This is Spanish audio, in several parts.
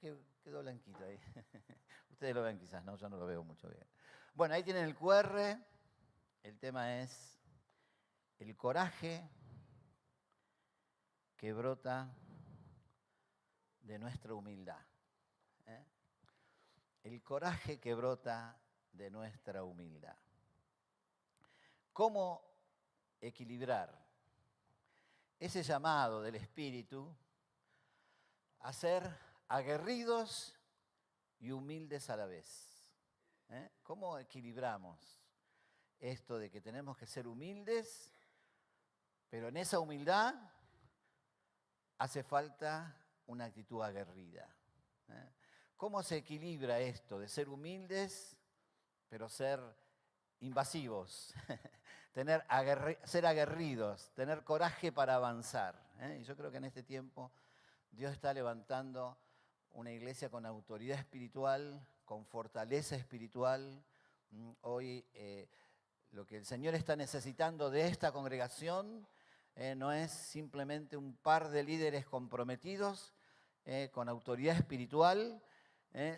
quedó blanquito ahí. Ustedes lo ven quizás, no, yo no lo veo mucho bien. Bueno, ahí tienen el QR. El tema es el coraje que brota de nuestra humildad. El coraje que brota de nuestra humildad. ¿Cómo equilibrar ese llamado del Espíritu a ser aguerridos y humildes a la vez? ¿Cómo equilibramos esto de que tenemos que ser humildes, pero en esa humildad hace falta una actitud aguerrida? ¿Cómo se equilibra esto de ser humildes, pero ser invasivos, ser aguerridos, tener coraje para avanzar? Y yo creo que en este tiempo Dios está levantando una iglesia con autoridad espiritual, con fortaleza espiritual. Hoy lo que el Señor está necesitando de esta congregación no es simplemente un par de líderes comprometidos con autoridad espiritual,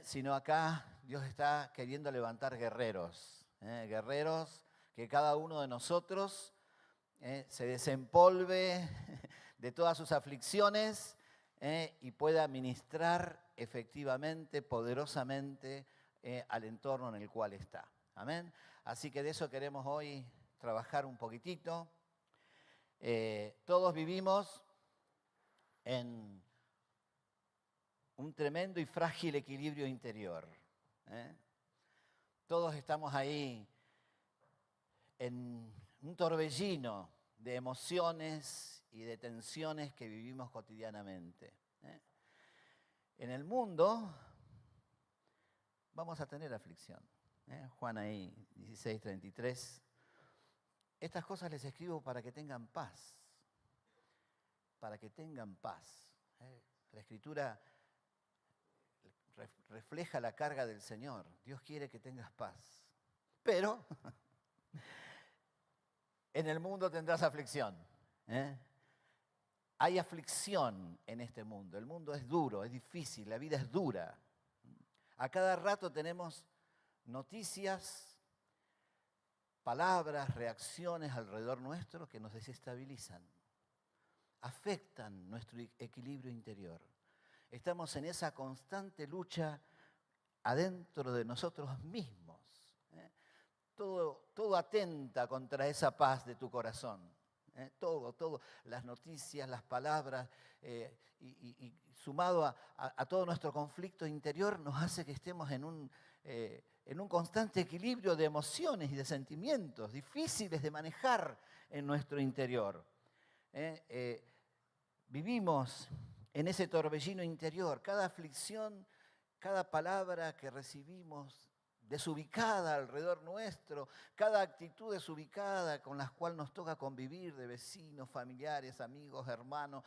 sino acá Dios está queriendo levantar guerreros, guerreros que cada uno de nosotros se desempolve de todas sus aflicciones y pueda ministrar efectivamente, poderosamente al entorno en el cual está. Amén. Así que de eso queremos hoy trabajar un poquitito. Todos vivimos en un tremendo y frágil equilibrio interior. Todos estamos ahí en un torbellino de emociones y de tensiones que vivimos cotidianamente. En el mundo vamos a tener aflicción. Juan ahí, 16:33. Estas cosas les escribo para que tengan paz. Para que tengan paz. La Escritura refleja la carga del Señor. Dios quiere que tengas paz. Pero en el mundo tendrás aflicción. Hay aflicción en este mundo. El mundo es duro, es difícil, la vida es dura. A cada rato tenemos noticias, palabras, reacciones alrededor nuestro que nos desestabilizan, afectan nuestro equilibrio interior. Estamos en esa constante lucha adentro de nosotros mismos. Todo atenta contra esa paz de tu corazón. Todo, las noticias, las palabras, y sumado a todo nuestro conflicto interior, nos hace que estemos en un constante equilibrio de emociones y de sentimientos difíciles de manejar en nuestro interior. Vivimos en ese torbellino interior. Cada aflicción, cada palabra que recibimos desubicada alrededor nuestro, cada actitud desubicada con la cual nos toca convivir, de vecinos, familiares, amigos, hermanos,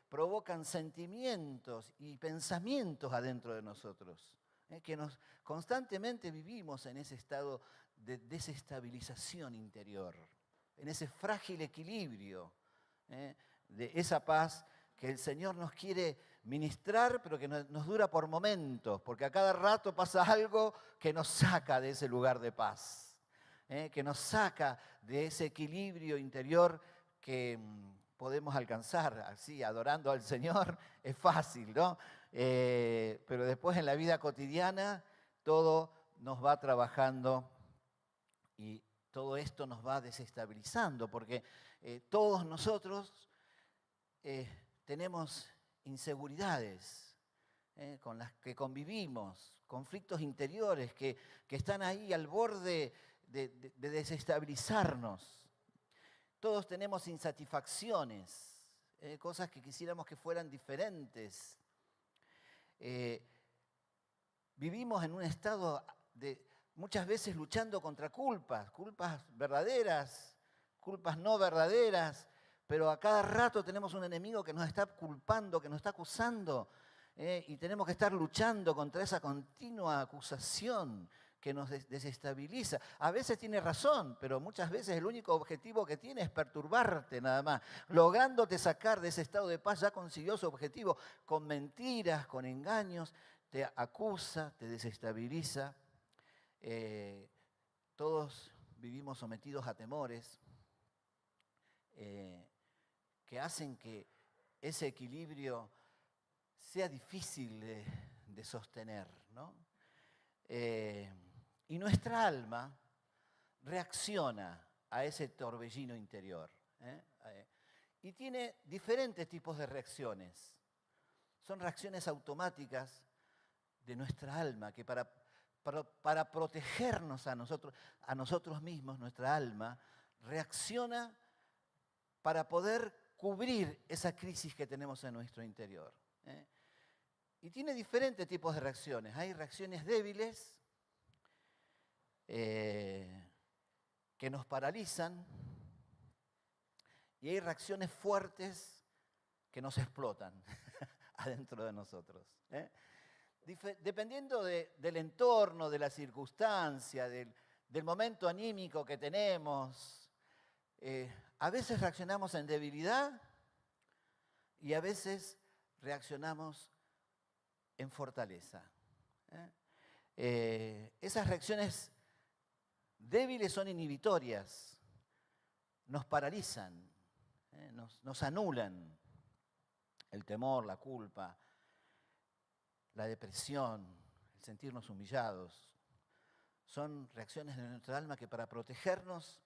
provocan sentimientos y pensamientos adentro de nosotros, que constantemente vivimos en ese estado de desestabilización interior, en ese frágil equilibrio de esa paz que el Señor nos quiere ministrar, pero que nos dura por momentos, porque a cada rato pasa algo que nos saca de ese lugar de paz, que nos saca de ese equilibrio interior que podemos alcanzar así, adorando al Señor. Es fácil, ¿no? Pero después en la vida cotidiana todo nos va trabajando y todo esto nos va desestabilizando, porque todos nosotros tenemos inseguridades con las que convivimos, conflictos interiores que están ahí al borde de desestabilizarnos. Todos tenemos insatisfacciones, cosas que quisiéramos que fueran diferentes. Vivimos en un estado de muchas veces luchando contra culpas verdaderas, culpas no verdaderas, pero a cada rato tenemos un enemigo que nos está culpando, que nos está acusando, y tenemos que estar luchando contra esa continua acusación que nos desestabiliza. A veces tiene razón, pero muchas veces el único objetivo que tiene es perturbarte nada más. Lográndote sacar de ese estado de paz, ya consiguió su objetivo. Con mentiras, con engaños, te acusa, te desestabiliza. Todos vivimos sometidos a temores que hacen que ese equilibrio sea difícil de sostener, ¿no? Y nuestra alma reacciona a ese torbellino interior. Y tiene diferentes tipos de reacciones. Son reacciones automáticas de nuestra alma, que para protegernos a nosotros mismos, nuestra alma reacciona para poder cubrir esa crisis que tenemos en nuestro interior. Y tiene diferentes tipos de reacciones. Hay reacciones débiles que nos paralizan y hay reacciones fuertes que nos explotan adentro de nosotros. Dependiendo del entorno, de la circunstancia, del momento anímico que tenemos, a veces reaccionamos en debilidad y a veces reaccionamos en fortaleza. Esas reacciones débiles son inhibitorias, nos paralizan, nos anulan. El temor, la culpa, la depresión, el sentirnos humillados, son reacciones de nuestra alma que para protegernos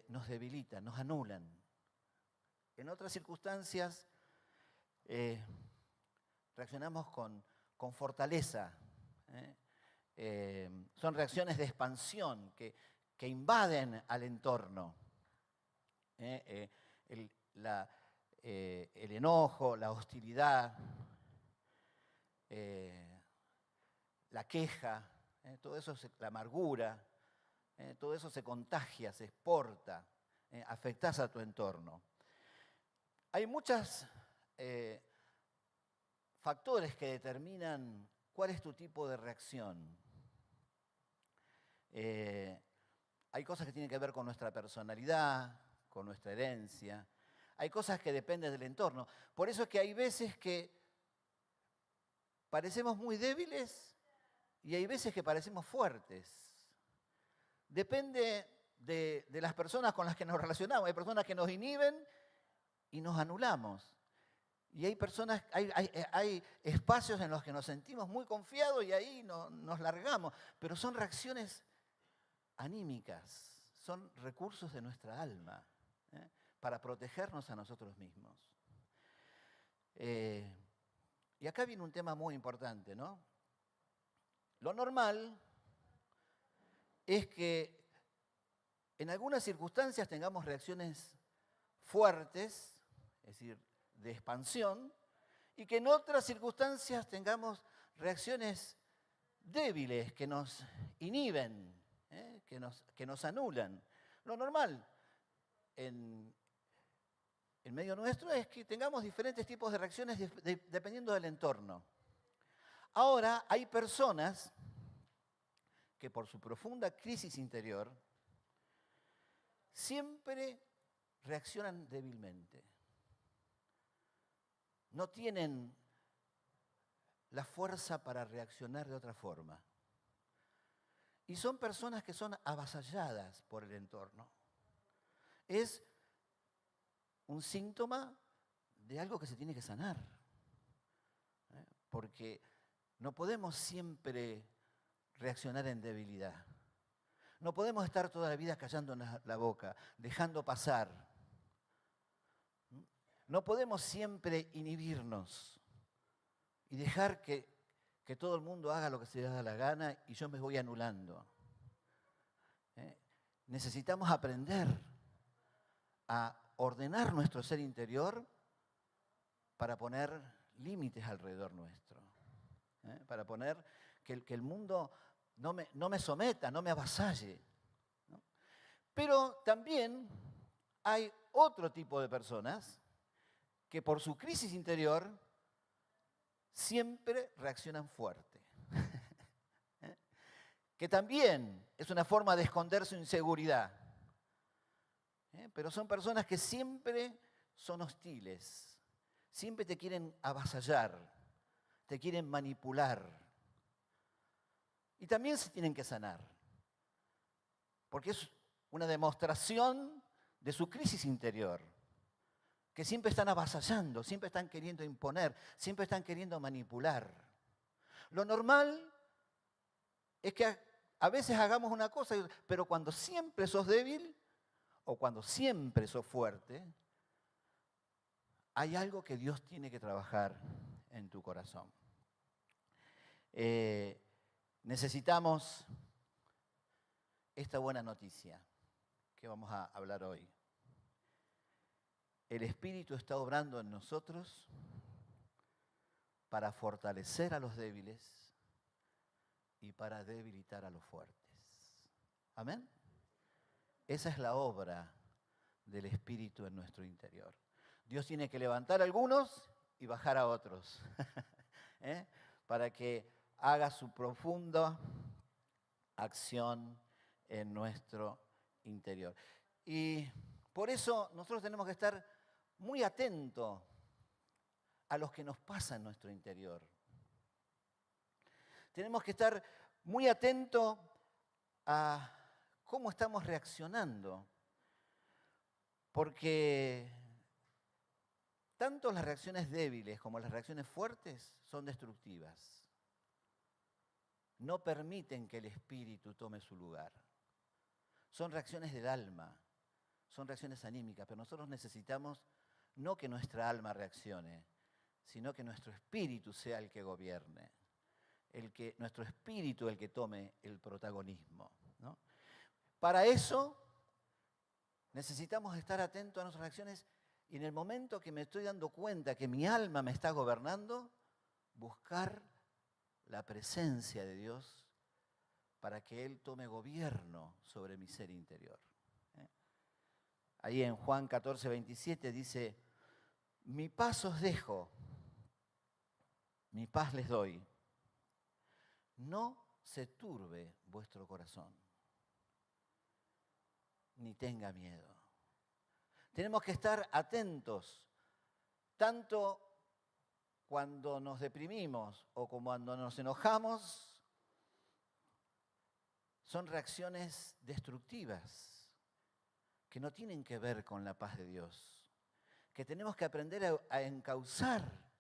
nos debilitan, nos anulan. En otras circunstancias reaccionamos con fortaleza. Son reacciones de expansión que invaden al entorno. El enojo, la hostilidad, la queja, todo eso, la amargura, todo eso se contagia, se exporta, afectas a tu entorno. Hay muchos factores que determinan cuál es tu tipo de reacción. Hay cosas que tienen que ver con nuestra personalidad, con nuestra herencia. Hay cosas que dependen del entorno. Por eso es que hay veces que parecemos muy débiles y hay veces que parecemos fuertes. Depende de las personas con las que nos relacionamos. Hay personas que nos inhiben y nos anulamos. Y hay personas, hay espacios en los que nos sentimos muy confiados y ahí nos largamos. Pero son reacciones anímicas, son recursos de nuestra alma para protegernos a nosotros mismos. Y acá viene un tema muy importante, ¿no? Lo normal es que en algunas circunstancias tengamos reacciones fuertes, es decir, de expansión, y que en otras circunstancias tengamos reacciones débiles que nos inhiben, que nos anulan. Lo normal en medio nuestro es que tengamos diferentes tipos de reacciones dependiendo del entorno. Ahora, hay personas que por su profunda crisis interior siempre reaccionan débilmente. No tienen la fuerza para reaccionar de otra forma. Y son personas que son avasalladas por el entorno. Es un síntoma de algo que se tiene que sanar. Porque no podemos siempre reaccionar en debilidad. No podemos estar toda la vida callando la boca, dejando pasar. No podemos siempre inhibirnos y dejar que todo el mundo haga lo que se le da la gana y yo me voy anulando. Necesitamos aprender a ordenar nuestro ser interior para poner límites alrededor nuestro. Para poner que el mundo no me someta, no me avasalle. ¿No? Pero también hay otro tipo de personas que por su crisis interior siempre reaccionan fuerte. que también es una forma de esconder su inseguridad. Pero son personas que siempre son hostiles, siempre te quieren avasallar, te quieren manipular. Y también se tienen que sanar, porque es una demostración de su crisis interior, que siempre están avasallando, siempre están queriendo imponer, siempre están queriendo manipular. Lo normal es que a veces hagamos una cosa, pero cuando siempre sos débil o cuando siempre sos fuerte, hay algo que Dios tiene que trabajar en tu corazón. Necesitamos esta buena noticia que vamos a hablar hoy. El Espíritu está obrando en nosotros para fortalecer a los débiles y para debilitar a los fuertes. ¿Amén? Esa es la obra del Espíritu en nuestro interior. Dios tiene que levantar a algunos y bajar a otros, para que haga su profunda acción en nuestro interior. Y por eso nosotros tenemos que estar muy atentos a lo que nos pasa en nuestro interior. Tenemos que estar muy atentos a cómo estamos reaccionando, porque tanto las reacciones débiles como las reacciones fuertes son destructivas. No permiten que el espíritu tome su lugar. Son reacciones del alma, son reacciones anímicas, pero nosotros necesitamos no que nuestra alma reaccione, sino que nuestro espíritu sea el que gobierne, nuestro espíritu el que tome el protagonismo, ¿no? Para eso necesitamos estar atentos a nuestras reacciones y en el momento que me estoy dando cuenta que mi alma me está gobernando, buscar la presencia de Dios para que Él tome gobierno sobre mi ser interior. Ahí en Juan 14, 27 dice, mi paz os dejo, mi paz les doy. No se turbe vuestro corazón, ni tenga miedo. Tenemos que estar atentos, tanto cuando nos deprimimos o como cuando nos enojamos, son reacciones destructivas que no tienen que ver con la paz de Dios, que tenemos que aprender a encauzar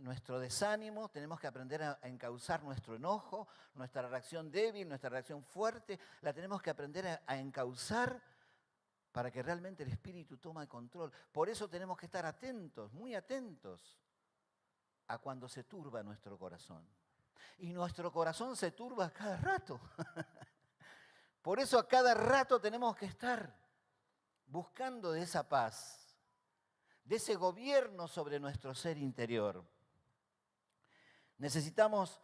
nuestro desánimo, tenemos que aprender a encauzar nuestro enojo, nuestra reacción débil, nuestra reacción fuerte, la tenemos que aprender a encauzar para que realmente el Espíritu tome control. Por eso tenemos que estar atentos, muy atentos, a cuando se turba nuestro corazón. Y nuestro corazón se turba a cada rato. Por eso a cada rato tenemos que estar buscando de esa paz, de ese gobierno sobre nuestro ser interior. Necesitamos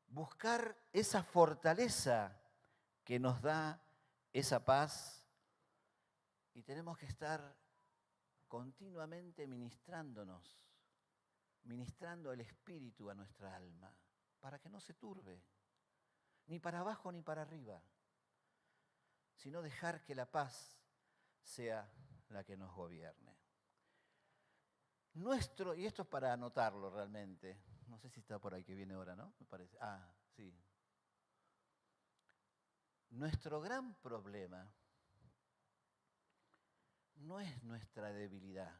buscar esa fortaleza que nos da esa paz y tenemos que estar continuamente ministrándonos, ministrando el Espíritu a nuestra alma, para que no se turbe, ni para abajo ni para arriba, sino dejar que la paz sea la que nos gobierne. Y esto es para anotarlo realmente, no sé si está por ahí que viene ahora, ¿no? Me parece. Sí. Nuestro gran problema no es nuestra debilidad.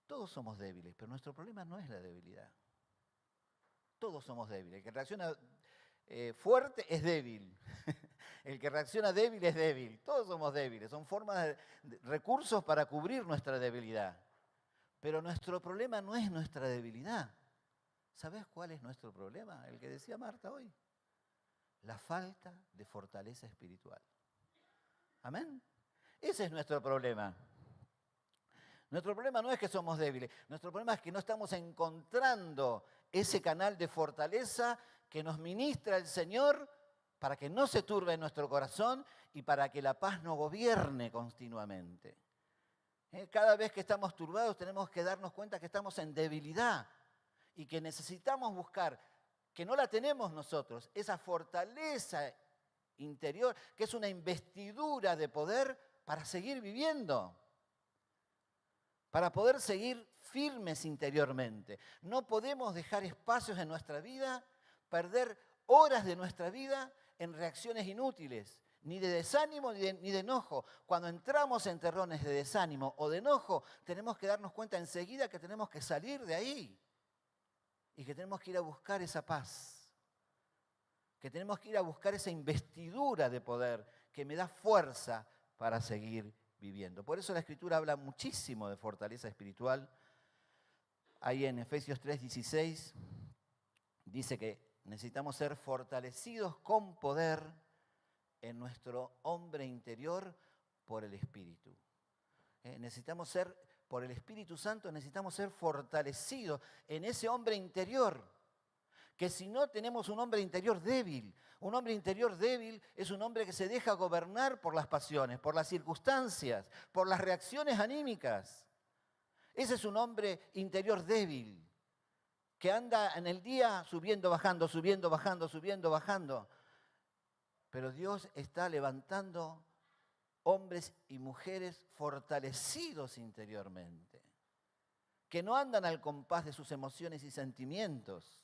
Todos somos débiles, pero nuestro problema no es la debilidad. Todos somos débiles. El que reacciona fuerte es débil. El que reacciona débil es débil. Todos somos débiles. Son formas recursos para cubrir nuestra debilidad. Pero nuestro problema no es nuestra debilidad. ¿Sabes cuál es nuestro problema? El que decía Marta hoy. La falta de fortaleza espiritual. ¿Amén? Ese es nuestro problema. Nuestro problema no es que somos débiles. Nuestro problema es que no estamos encontrando ese canal de fortaleza que nos ministra el Señor para que no se turbe nuestro corazón y para que la paz nos gobierne continuamente. Cada vez que estamos turbados tenemos que darnos cuenta que estamos en debilidad y que necesitamos buscar que no la tenemos nosotros, esa fortaleza interior, que es una investidura de poder para seguir viviendo, para poder seguir firmes interiormente. No podemos dejar espacios en nuestra vida, perder horas de nuestra vida en reacciones inútiles, ni de desánimo ni de enojo. Cuando entramos en terrones de desánimo o de enojo, tenemos que darnos cuenta enseguida que tenemos que salir de ahí y que tenemos que ir a buscar esa paz, que tenemos que ir a buscar esa investidura de poder que me da fuerza para seguir viviendo. Por eso la Escritura habla muchísimo de fortaleza espiritual. Ahí en Efesios 3:16 dice que necesitamos ser fortalecidos con poder en nuestro hombre interior por el Espíritu. Necesitamos ser, por el Espíritu Santo, necesitamos ser fortalecidos en ese hombre interior. Que si no tenemos un hombre interior débil es un hombre que se deja gobernar por las pasiones, por las circunstancias, por las reacciones anímicas. Ese es un hombre interior débil, que anda en el día subiendo, bajando, subiendo, bajando, subiendo, bajando. Pero Dios está levantando hombres y mujeres fortalecidos interiormente, que no andan al compás de sus emociones y sentimientos,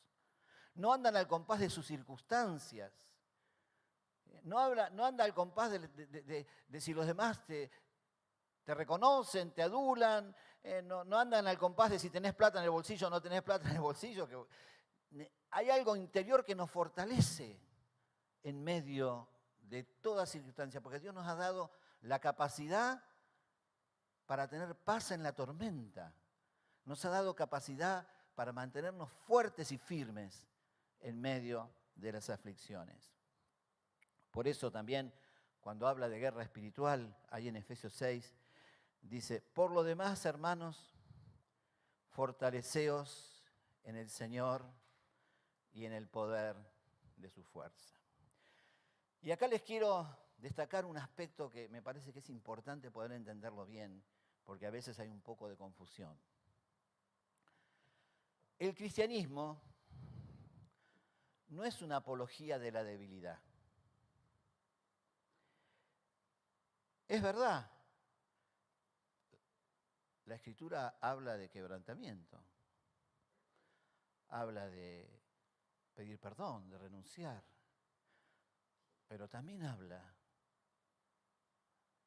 no andan al compás de sus circunstancias, no anda al compás de si los demás te reconocen, te adulan, no andan al compás de si tenés plata en el bolsillo o no tenés plata en el bolsillo. Hay algo interior que nos fortalece en medio de toda circunstancia, porque Dios nos ha dado la capacidad para tener paz en la tormenta. Nos ha dado capacidad para mantenernos fuertes y firmes en medio de las aflicciones. Por eso también, cuando habla de guerra espiritual, ahí en Efesios 6, dice: por lo demás, hermanos, fortaleceos en el Señor y en el poder de su fuerza. Y acá les quiero destacar un aspecto que me parece que es importante poder entenderlo bien, porque a veces hay un poco de confusión. El cristianismo no es una apología de la debilidad. Es verdad, la Escritura habla de quebrantamiento, habla de pedir perdón, de renunciar, pero también habla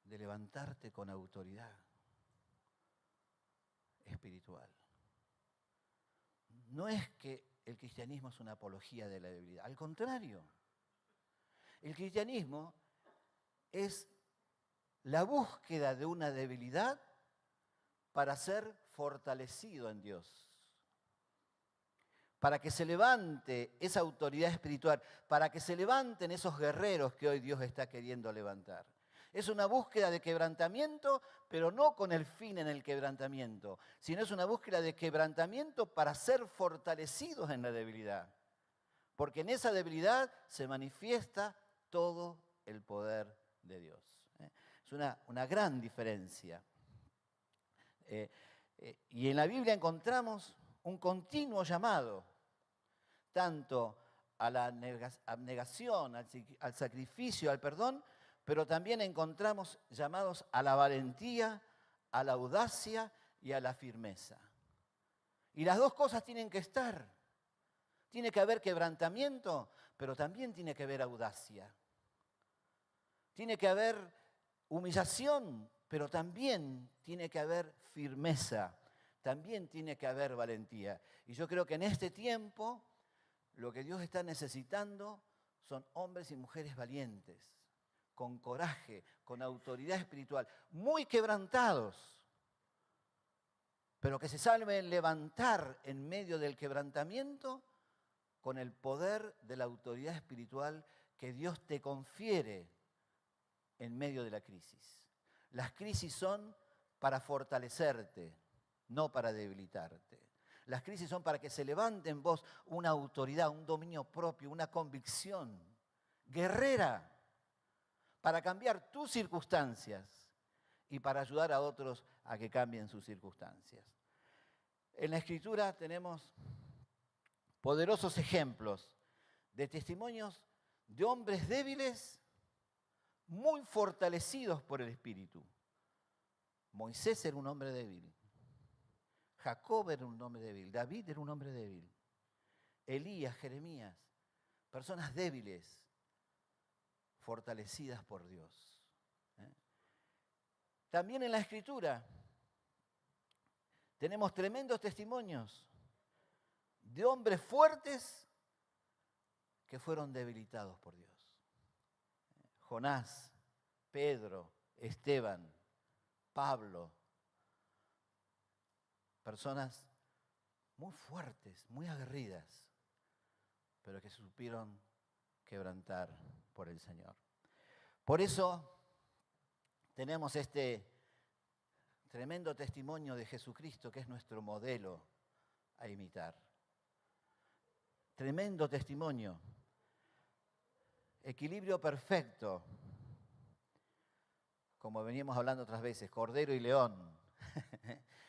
de levantarte con autoridad espiritual. No es que el cristianismo es una apología de la debilidad, al contrario. El cristianismo es la búsqueda de una debilidad para ser fortalecido en Dios, para que se levante esa autoridad espiritual, para que se levanten esos guerreros que hoy Dios está queriendo levantar. Es una búsqueda de quebrantamiento, pero no con el fin en el quebrantamiento, sino es una búsqueda de quebrantamiento para ser fortalecidos en la debilidad. Porque en esa debilidad se manifiesta todo el poder de Dios. Es una gran diferencia. Y en la Biblia encontramos un continuo llamado, tanto a la abnegación, al sacrificio, al perdón, pero también encontramos llamados a la valentía, a la audacia y a la firmeza. Y las dos cosas tienen que estar. Tiene que haber quebrantamiento, pero también tiene que haber audacia. Tiene que haber humillación, pero también tiene que haber firmeza. También tiene que haber valentía. Y yo creo que en este tiempo lo que Dios está necesitando son hombres y mujeres valientes, con coraje, con autoridad espiritual, muy quebrantados, pero que se saben levantar en medio del quebrantamiento con el poder de la autoridad espiritual que Dios te confiere en medio de la crisis. Las crisis son para fortalecerte, no para debilitarte. Las crisis son para que se levante en vos una autoridad, un dominio propio, una convicción guerrera para cambiar tus circunstancias y para ayudar a otros a que cambien sus circunstancias. En la Escritura tenemos poderosos ejemplos de testimonios de hombres débiles muy fortalecidos por el Espíritu. Moisés era un hombre débil. Jacob era un hombre débil. David era un hombre débil. Elías, Jeremías, personas débiles, fortalecidas por Dios. También en la Escritura tenemos tremendos testimonios de hombres fuertes que fueron debilitados por Dios. Jonás, Pedro, Esteban, Pablo, personas muy fuertes, muy aguerridas, pero que supieron quebrantar por el Señor. Por eso tenemos este tremendo testimonio de Jesucristo, que es nuestro modelo a imitar. Tremendo testimonio. Equilibrio perfecto. Como veníamos hablando otras veces, cordero y león.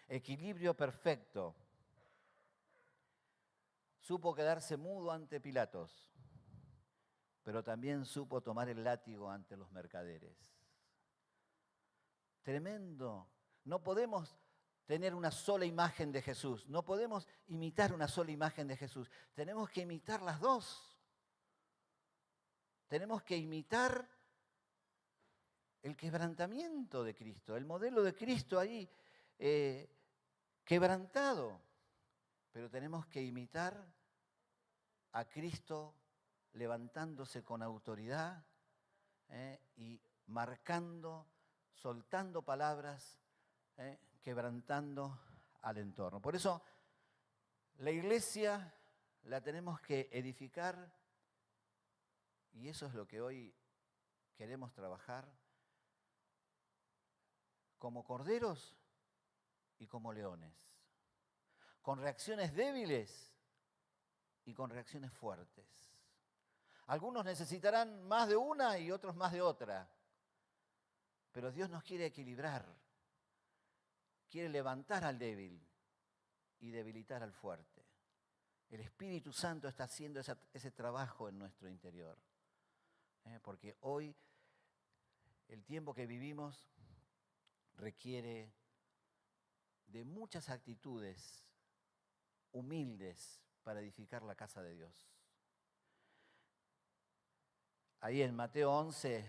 Equilibrio perfecto. Supo quedarse mudo ante Pilatos, pero también supo tomar el látigo ante los mercaderes. Tremendo. No podemos tener una sola imagen de Jesús. No podemos imitar una sola imagen de Jesús. Tenemos que imitar las dos. Tenemos que imitar el quebrantamiento de Cristo, el modelo de Cristo ahí quebrantado. Pero tenemos que imitar a Cristo levantándose con autoridad y marcando, soltando palabras, quebrantando al entorno. Por eso la iglesia la tenemos que edificar y eso es lo que hoy queremos trabajar como corderos y como leones, con reacciones débiles y con reacciones fuertes. Algunos necesitarán más de una y otros más de otra, pero Dios nos quiere equilibrar, quiere levantar al débil y debilitar al fuerte. El Espíritu Santo está haciendo ese trabajo en nuestro interior, porque hoy el tiempo que vivimos requiere de muchas actitudes humildes para edificar la casa de Dios. Ahí en Mateo 11,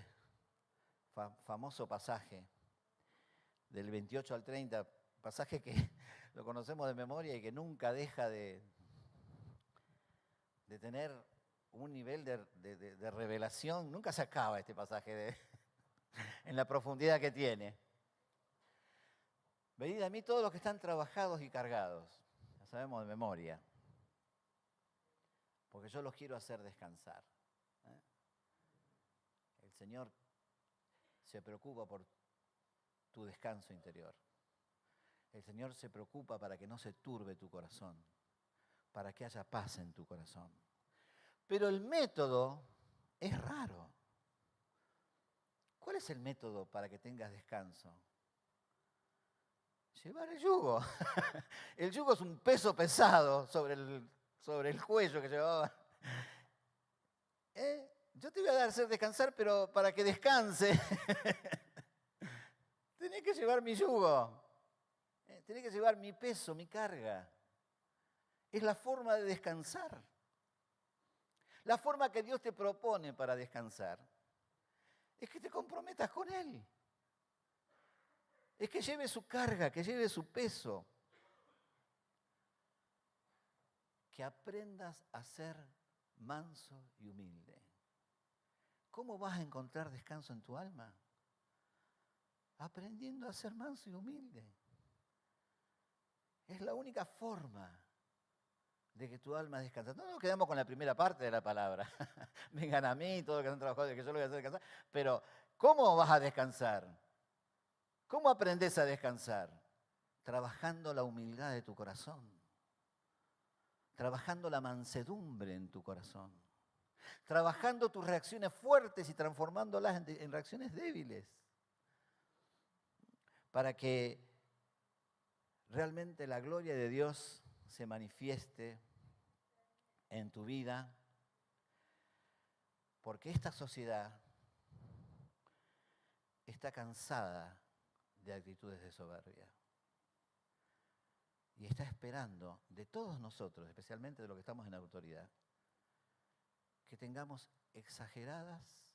famoso pasaje, del 28 al 30, pasaje que lo conocemos de memoria y que nunca deja de tener un nivel de revelación, nunca se acaba este pasaje en la profundidad que tiene. Venid a mí todos los que están trabajados y cargados, ya sabemos de memoria, porque yo los quiero hacer descansar. El Señor se preocupa por tu descanso interior. El Señor se preocupa para que no se turbe tu corazón, para que haya paz en tu corazón. Pero el método es raro. ¿Cuál es el método para que tengas descanso? Llevar el yugo. El yugo es un peso pesado sobre el cuello que llevaba. Yo te voy a dar hacer descansar, pero para que descanse, tenés que llevar mi yugo. Tenés que llevar mi peso, mi carga. Es la forma de descansar. La forma que Dios te propone para descansar es que te comprometas con Él. Es que lleve su carga, que lleve su peso. Que aprendas a ser manso y humilde. ¿Cómo vas a encontrar descanso en tu alma? Aprendiendo a ser manso y humilde. Es la única forma de que tu alma descanse. No nos quedamos con la primera parte de la palabra. Vengan a mí, todos los que han trabajado, que yo lo voy a hacer descansar. Pero, ¿cómo vas a descansar? ¿Cómo aprendes a descansar? Trabajando la humildad de tu corazón. Trabajando la mansedumbre en tu corazón. Trabajando tus reacciones fuertes y transformándolas en reacciones débiles. Para que realmente la gloria de Dios se manifieste en tu vida Porque esta sociedad está cansada de actitudes de soberbia. Y está esperando de todos nosotros, especialmente de los que estamos en autoridad, que tengamos exageradas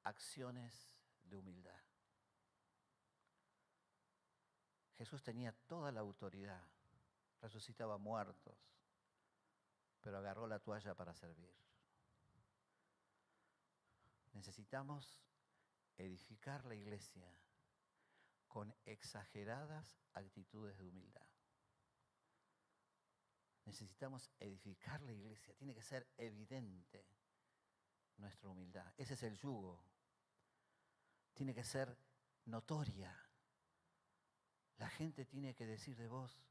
acciones de humildad. Jesús tenía toda la autoridad, resucitaba muertos, pero agarró la toalla para servir. Necesitamos edificar la iglesia con exageradas actitudes de humildad. Necesitamos edificar la iglesia, tiene que ser evidente nuestra humildad. Ese es el yugo. Tiene que ser notoria. La gente tiene que decir de vos,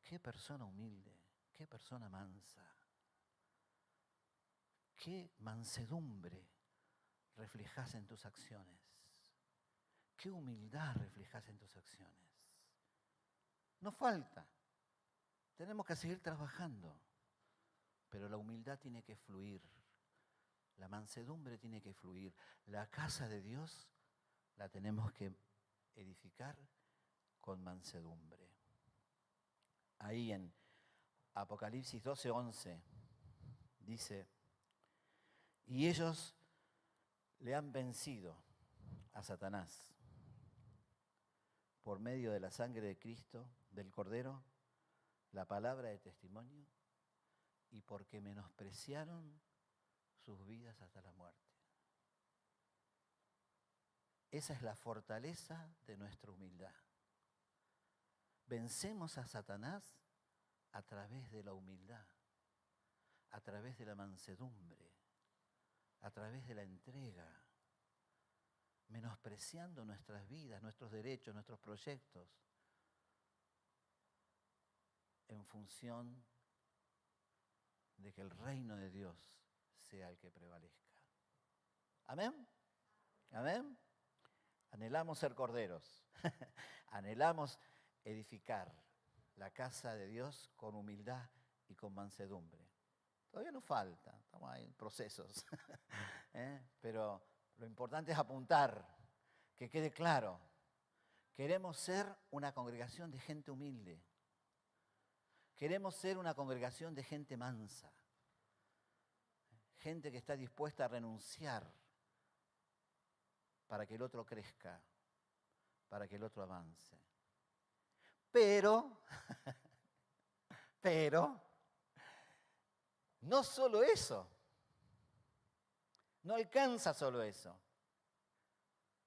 qué persona humilde, qué persona mansa, qué mansedumbre reflejás en tus acciones, qué humildad reflejás en tus acciones. No falta, tenemos que seguir trabajando, pero la humildad tiene que fluir, la mansedumbre tiene que fluir. La casa de Dios la tenemos que edificar con mansedumbre. Ahí en Apocalipsis 12:11 dice, y ellos le han vencido a Satanás por medio de la sangre de Cristo, del Cordero, la palabra de testimonio, y porque menospreciaron sus vidas hasta la muerte. Esa es la fortaleza de nuestra humildad. Vencemos a Satanás a través de la humildad, a través de la mansedumbre, a través de la entrega, menospreciando nuestras vidas, nuestros derechos, nuestros proyectos, en función de que el reino de Dios sea el que prevalezca. ¿Amén? ¿Amén? Anhelamos ser corderos, anhelamos edificar la casa de Dios con humildad y con mansedumbre. Todavía nos falta, estamos ahí en procesos, pero lo importante es apuntar, que quede claro. Queremos ser una congregación de gente humilde. Queremos ser una congregación de gente mansa. Gente que está dispuesta a renunciar para que el otro crezca, para que el otro avance. Pero, no solo eso. No alcanza solo eso.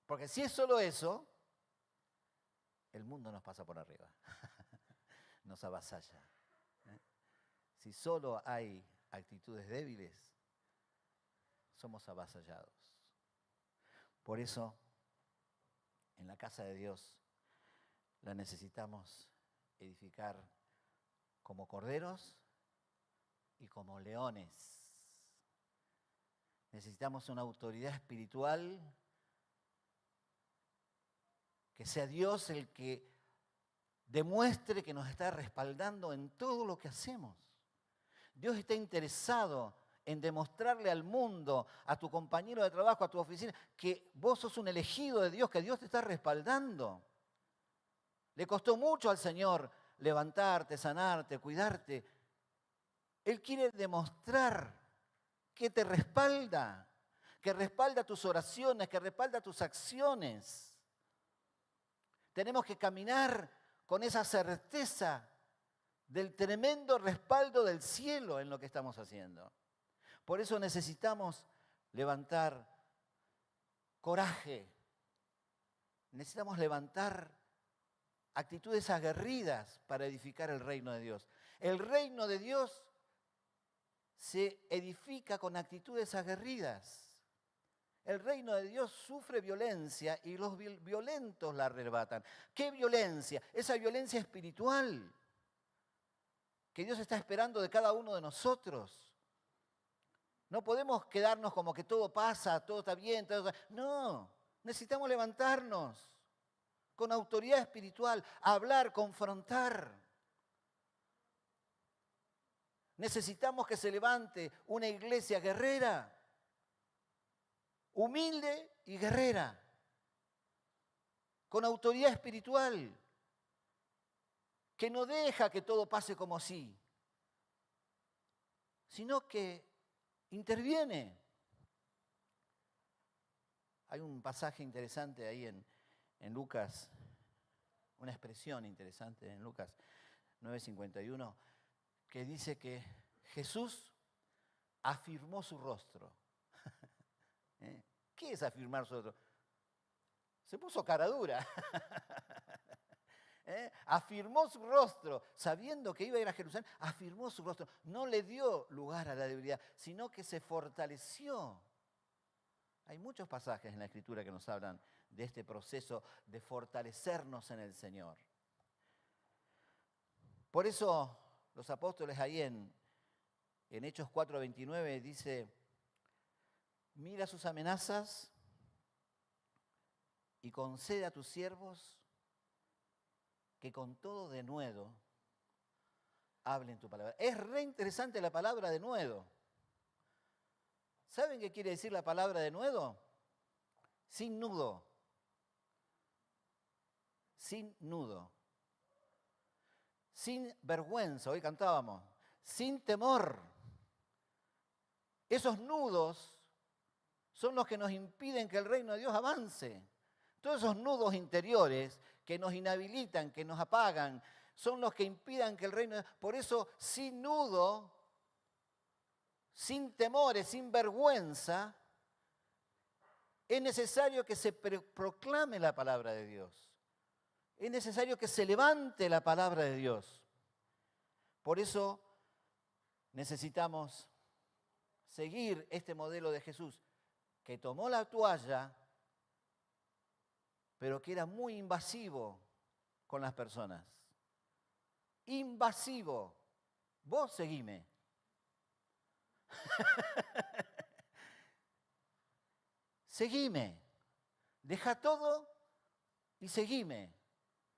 Porque si es solo eso, el mundo nos pasa por arriba. Nos avasalla. Si solo hay actitudes débiles, somos avasallados. Por eso, en la casa de Dios, la necesitamos edificar como corderos y como leones. Necesitamos una autoridad espiritual, que sea Dios el que demuestre que nos está respaldando en todo lo que hacemos. Dios está interesado en demostrarle al mundo, a tu compañero de trabajo, a tu oficina, que vos sos un elegido de Dios, que Dios te está respaldando. Le costó mucho al Señor levantarte, sanarte, cuidarte. Él quiere demostrar que te respalda, que respalda tus oraciones, que respalda tus acciones. Tenemos que caminar con esa certeza del tremendo respaldo del cielo en lo que estamos haciendo. Por eso necesitamos levantar coraje, necesitamos levantar actitudes aguerridas para edificar el reino de Dios. El reino de Dios se edifica con actitudes aguerridas. El reino de Dios sufre violencia y los violentos la arrebatan. ¿Qué violencia? Esa violencia espiritual que Dios está esperando de cada uno de nosotros. No podemos quedarnos como que todo pasa, todo está bien. No, necesitamos levantarnos con autoridad espiritual, hablar, confrontar. Necesitamos que se levante una iglesia guerrera, humilde y guerrera, con autoridad espiritual, que no deja que todo pase como sí, sino que interviene. Hay un pasaje interesante ahí en Lucas, una expresión interesante en Lucas 9:51, que dice que Jesús afirmó su rostro. ¿Qué es afirmar su rostro? Se puso cara dura. Afirmó su rostro, sabiendo que iba a ir a Jerusalén, afirmó su rostro. No le dio lugar a la debilidad, sino que se fortaleció. Hay muchos pasajes en la Escritura que nos hablan de este proceso de fortalecernos en el Señor. Por eso los apóstoles ahí en Hechos 4:29 dice, mira sus amenazas y concede a tus siervos que con todo denuedo hablen tu palabra. Es re interesante la palabra denuedo. ¿Saben qué quiere decir la palabra denuedo? Sin nudo. Sin nudo. Sin vergüenza, hoy cantábamos. Sin temor. Esos nudos son los que nos impiden que el reino de Dios avance. Todos esos nudos interiores que nos inhabilitan, que nos apagan, son los que impidan que el reino de Dios... Por eso, sin nudo, sin temores, sin vergüenza, es necesario que se proclame la palabra de Dios. Es necesario que se levante la palabra de Dios. Por eso necesitamos seguir este modelo de Jesús, que tomó la toalla, pero que era muy invasivo con las personas. Invasivo. Vos seguime. Seguime. Deja todo y seguime.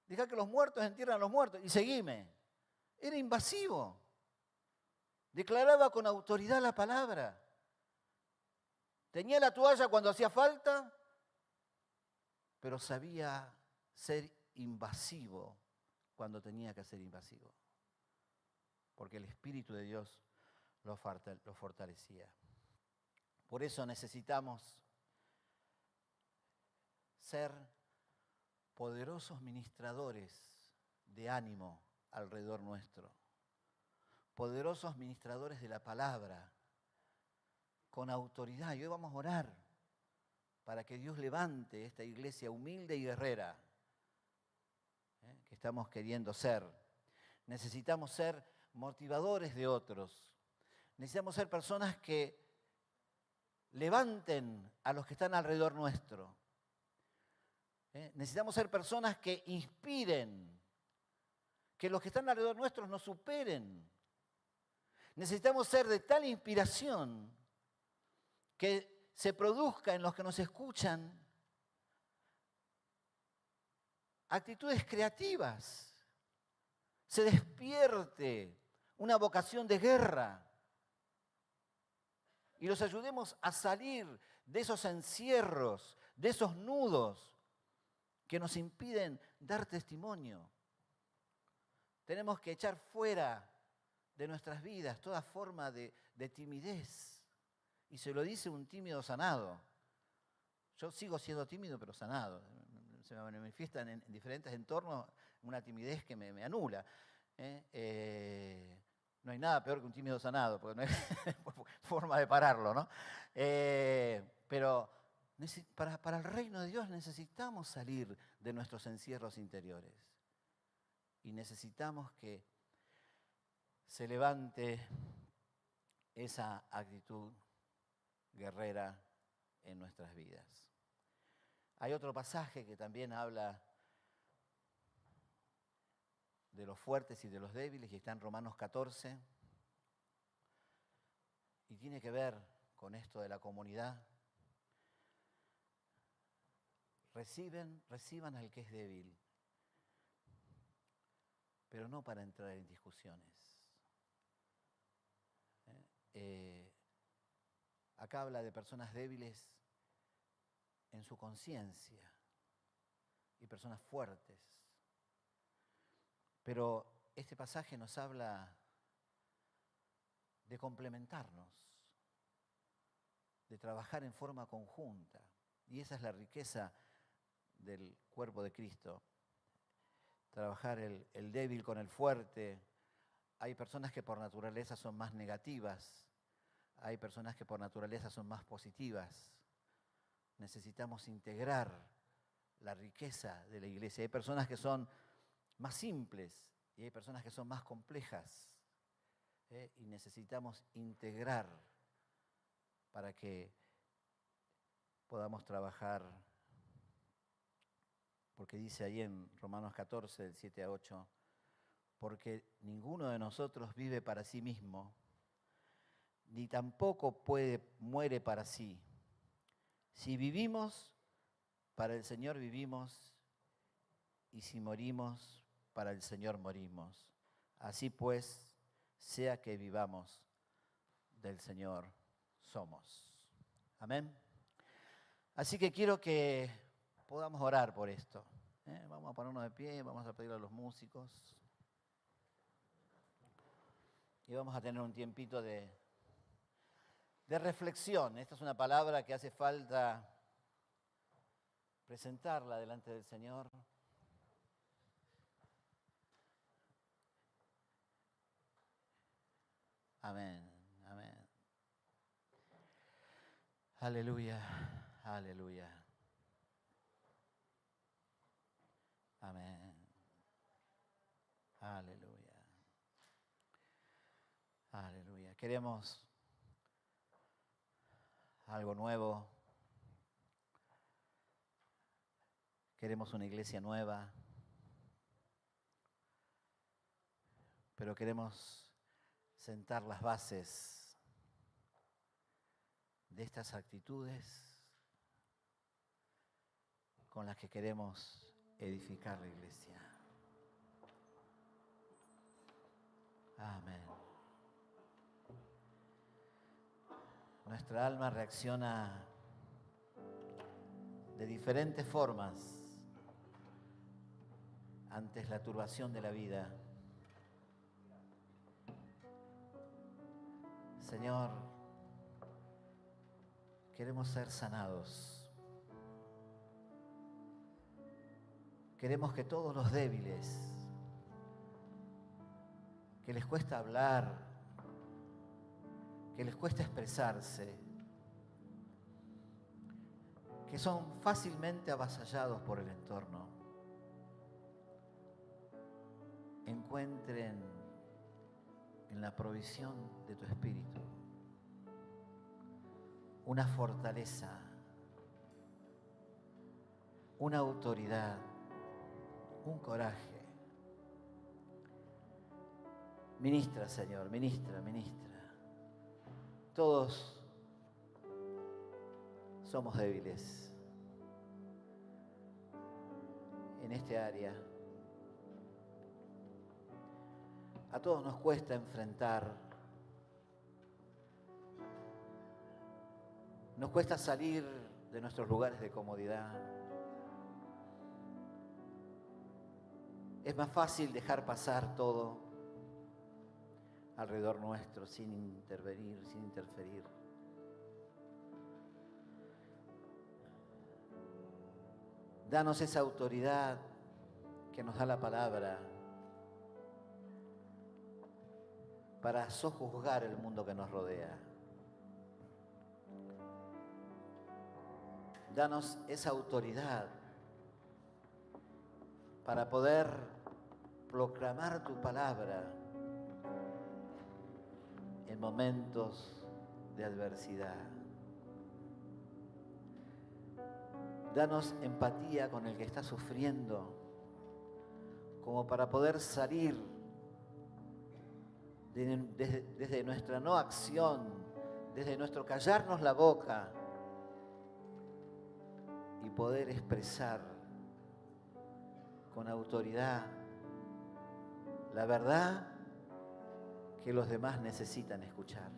Deja que los muertos entierren a los muertos y seguime. Era invasivo. Declaraba con autoridad la palabra. Tenía la toalla cuando hacía falta, pero sabía ser invasivo cuando tenía que ser invasivo. Porque el Espíritu de Dios lo fortalecía. Por eso necesitamos ser poderosos ministradores de ánimo alrededor nuestro. Poderosos ministradores de la palabra, con autoridad. Y hoy vamos a orar para que Dios levante esta iglesia humilde y guerrera que estamos queriendo ser. Necesitamos ser motivadores de otros. Necesitamos ser personas que levanten a los que están alrededor nuestro. Necesitamos ser personas que inspiren, que los que están alrededor nuestros nos superen. Necesitamos ser de tal inspiración que se produzca en los que nos escuchan actitudes creativas, se despierte una vocación de guerra y los ayudemos a salir de esos encierros, de esos nudos que nos impiden dar testimonio. Tenemos que echar fuera de nuestras vidas toda forma de timidez. Y se lo dice un tímido sanado. Yo sigo siendo tímido, pero sanado. Se me manifiestan en diferentes entornos una timidez que me anula. No hay nada peor que un tímido sanado, porque no hay forma de pararlo, ¿no? Pero para el reino de Dios necesitamos salir de nuestros encierros interiores. Y necesitamos que se levante esa actitud guerrera en nuestras vidas. Hay otro pasaje que también habla de los fuertes y de los débiles y está en Romanos 14 y tiene que ver con esto de la comunidad. Reciban al que es débil, pero no para entrar en discusiones. acá habla de personas débiles en su conciencia y personas fuertes. Pero este pasaje nos habla de complementarnos, de trabajar en forma conjunta. Y esa es la riqueza del cuerpo de Cristo. Trabajar el débil con el fuerte. Hay personas que por naturaleza son más negativas. Hay personas que por naturaleza son más positivas. Necesitamos integrar la riqueza de la iglesia. Hay personas que son más simples y hay personas que son más complejas. Y necesitamos integrar para que podamos trabajar, porque dice ahí en Romanos 14, del 7 a 8, porque ninguno de nosotros vive para sí mismo, ni tampoco muere para sí. Si vivimos, para el Señor vivimos, y si morimos, para el Señor morimos. Así pues, sea que vivamos, del Señor somos. Amén. Así que quiero que podamos orar por esto. Vamos a ponernos de pie, vamos a pedirle a los músicos. Y vamos a tener un tiempito de reflexión. Esta es una palabra que hace falta presentarla delante del Señor. Amén, amén. Aleluya, aleluya. Amén. Aleluya. Aleluya. Queremos algo nuevo. Queremos una iglesia nueva. Pero queremos sentar las bases de estas actitudes con las que queremos edificar la iglesia. Amén. Nuestra alma reacciona de diferentes formas ante la turbación de la vida. Señor, queremos ser sanados. Queremos que todos los débiles, que les cuesta hablar, que les cuesta expresarse, que son fácilmente avasallados por el entorno, encuentren en la provisión de tu Espíritu una fortaleza, una autoridad, un coraje. Ministra, Señor, ministra, ministra. Todos somos débiles en este área. A todos nos cuesta enfrentar, nos cuesta salir de nuestros lugares de comodidad. Es más fácil dejar pasar todo alrededor nuestro sin intervenir, sin interferir. Danos esa autoridad que nos da la palabra para sojuzgar el mundo que nos rodea. Danos esa autoridad para poder proclamar tu palabra en momentos de adversidad. Danos empatía con el que está sufriendo, como para poder salir desde nuestra no acción, desde nuestro callarnos la boca y poder expresar con autoridad la verdad que los demás necesitan escuchar.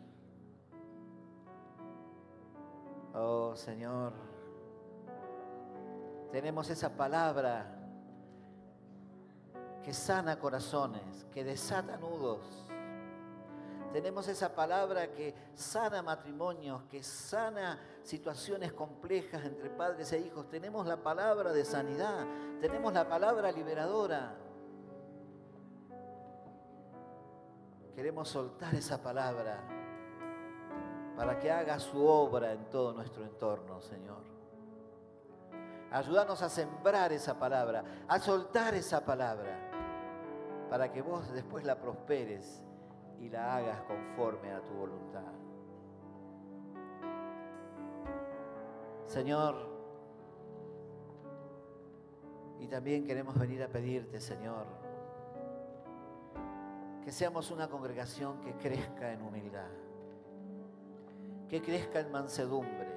Oh Señor, tenemos esa palabra que sana corazones, que desata nudos. Tenemos esa palabra que sana matrimonios, que sana situaciones complejas entre padres e hijos. Tenemos la palabra de sanidad, tenemos la palabra liberadora. Queremos soltar esa palabra para que haga su obra en todo nuestro entorno, Señor. Ayúdanos a sembrar esa palabra, a soltar esa palabra, para que vos después la prosperes y la hagas conforme a tu voluntad. Señor, y también queremos venir a pedirte, Señor, que seamos una congregación que crezca en humildad, que crezca en mansedumbre,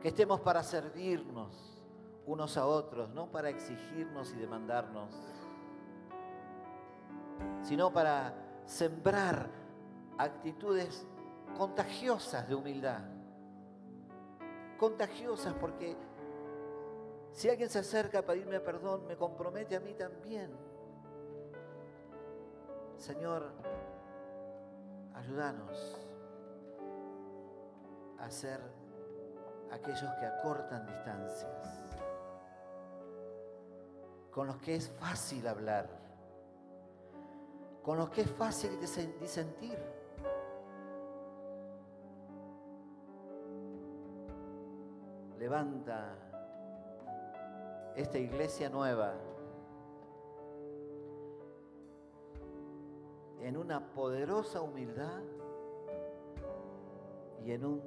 que estemos para servirnos unos a otros, no para exigirnos y demandarnos, sino para sembrar actitudes contagiosas de humildad. Contagiosas porque si alguien se acerca a pedirme perdón, me compromete a mí también. Señor, ayúdanos a ser aquellos que acortan distancias, con los que es fácil hablar, con los que es fácil disentir. Levanta esta iglesia nueva en una poderosa humildad y en un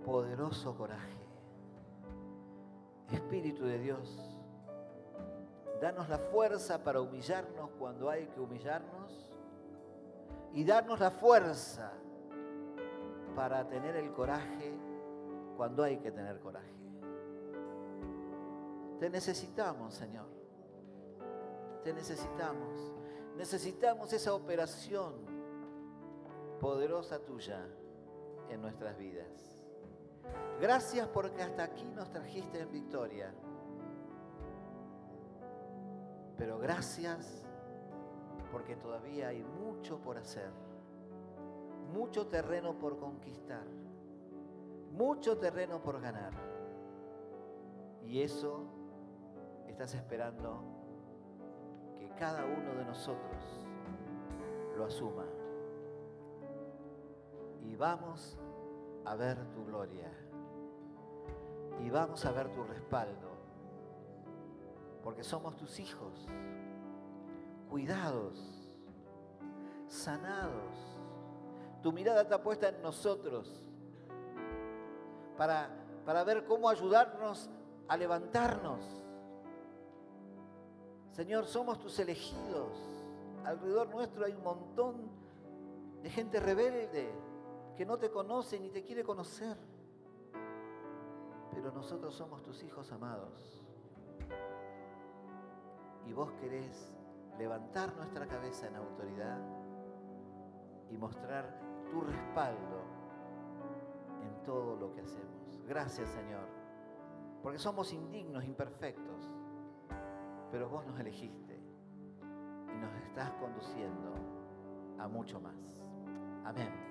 poderoso coraje. Espíritu de Dios, danos la fuerza para humillarnos cuando hay que humillarnos y darnos la fuerza para tener el coraje cuando hay que tener coraje. Te necesitamos, Señor. Te necesitamos. Necesitamos esa operación poderosa tuya en nuestras vidas. Gracias porque hasta aquí nos trajiste en victoria. Pero gracias porque todavía hay mucho por hacer, mucho terreno por conquistar, mucho terreno por ganar. Y eso estás esperando que cada uno de nosotros lo asuma. Y vamos a ver tu gloria. Y vamos a ver tu respaldo. Porque somos tus hijos, cuidados, sanados. Tu mirada está puesta en nosotros para ver cómo ayudarnos a levantarnos. Señor, somos tus elegidos. Alrededor nuestro hay un montón de gente rebelde que no te conoce ni te quiere conocer. Pero nosotros somos tus hijos amados. Y vos querés levantar nuestra cabeza en autoridad y mostrar tu respaldo en todo lo que hacemos. Gracias, Señor, porque somos indignos, imperfectos, pero vos nos elegiste y nos estás conduciendo a mucho más. Amén.